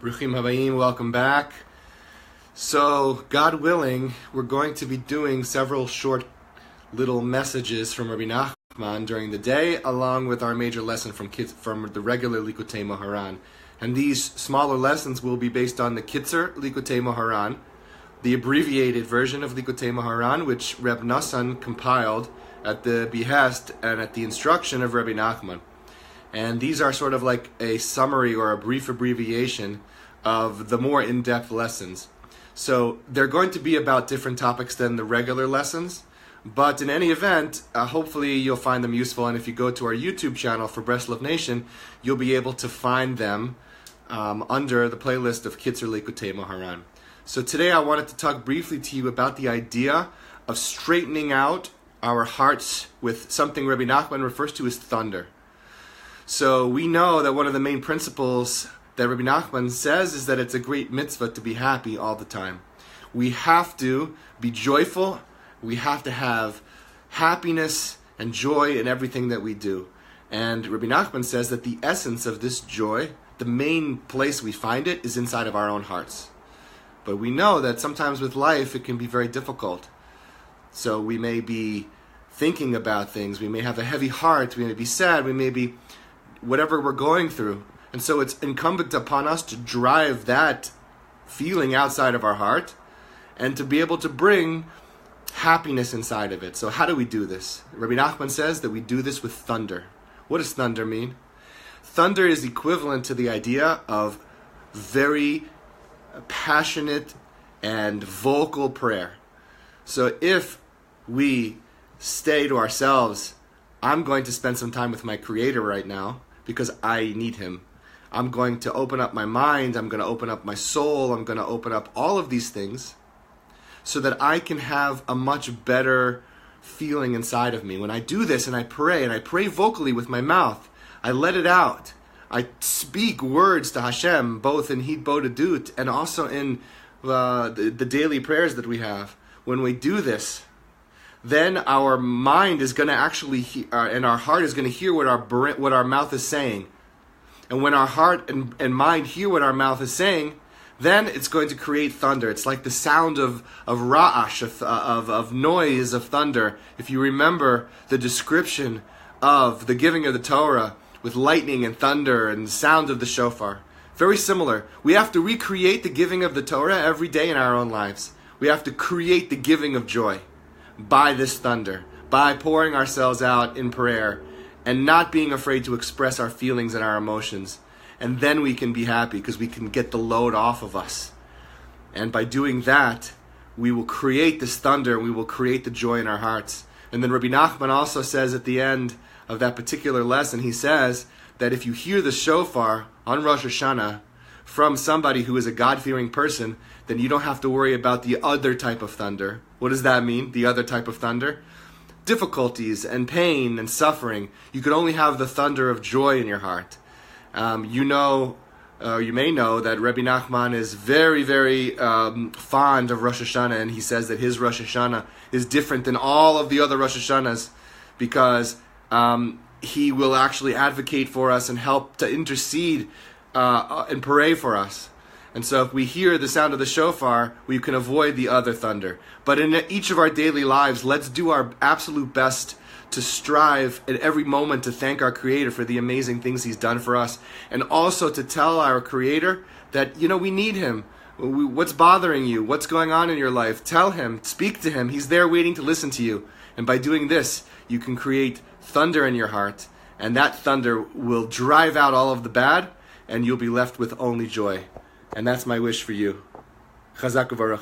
Bruchim Habayim, welcome back. So, God willing, we're going to be doing several short little messages from Rebbe Nachman during the day, along with our major lesson from the regular Likutei Moharan. And these smaller lessons will be based on the Kitzer Likutei Moharan, the abbreviated version of Likutei Moharan, which Rebbe Nachman compiled at the behest and at the instruction of Rebbe Nachman. And these are sort of like a summary or a brief abbreviation of the more in-depth lessons. So they're going to be about different topics than the regular lessons, but in any event, hopefully you'll find them useful. And if you go to our YouTube channel for Breslov Nation, you'll be able to find them under the playlist of Kitzer Likutei Moharan. So today I wanted to talk briefly to you about the idea of straightening out our hearts with something Rebbe Nachman refers to as thunder. So we know that one of the main principles that Rebbe Nachman says is that it's a great mitzvah to be happy all the time. We have to be joyful. We have to have happiness and joy in everything that we do. And Rebbe Nachman says that the essence of this joy, the main place we find it, is inside of our own hearts. But we know that sometimes with life it can be very difficult. So we may be thinking about things. We may have a heavy heart. We may be sad. We may be whatever we're going through. And so it's incumbent upon us to drive that feeling outside of our heart and to be able to bring happiness inside of it. So how do we do this? Rebbe Nachman says that we do this with thunder. What does thunder mean? Thunder is equivalent to the idea of very passionate and vocal prayer. So if we say to ourselves, I'm going to spend some time with my Creator right now because I need Him. I'm going to open up my mind, I'm going to open up my soul, I'm going to open up all of these things so that I can have a much better feeling inside of me. When I do this and I pray vocally with my mouth, I let it out. I speak words to Hashem, both in Hit Bodedut and also in the daily prayers that we have. When we do this, then our mind is going to actually and our heart is going to hear what our mouth is saying. And when our heart and mind hear what our mouth is saying, then it's going to create thunder. It's like the sound of ra'ash, of noise, of thunder. If you remember the description of the giving of the Torah with lightning and thunder and the sound of the shofar. Very similar. We have to recreate the giving of the Torah every day in our own lives. We have to create the giving of joy by this thunder, by pouring ourselves out in prayer and not being afraid to express our feelings and our emotions. And then we can be happy because we can get the load off of us. And by doing that, we will create this thunder, we will create the joy in our hearts. And then Rebbe Nachman also says at the end of that particular lesson, he says that if you hear the shofar on Rosh Hashanah from somebody who is a God-fearing person, then you don't have to worry about the other type of thunder. What does that mean, the other type of thunder? Difficulties and pain and suffering. You could only have the thunder of joy in your heart. You may know that Rebbe Nachman is very, very fond of Rosh Hashanah, and he says that his Rosh Hashanah is different than all of the other Rosh Hashanahs because he will actually advocate for us and help to intercede and pray for us. And so if we hear the sound of the shofar, we can avoid the other thunder. But in each of our daily lives, let's do our absolute best to strive at every moment to thank our Creator for the amazing things He's done for us. And also to tell our Creator that, we need Him. What's bothering you? What's going on in your life? Tell Him. Speak to Him. He's there waiting to listen to you. And by doing this, you can create thunder in your heart. And that thunder will drive out all of the bad, and you'll be left with only joy. And that's my wish for you. Chazak u'varach.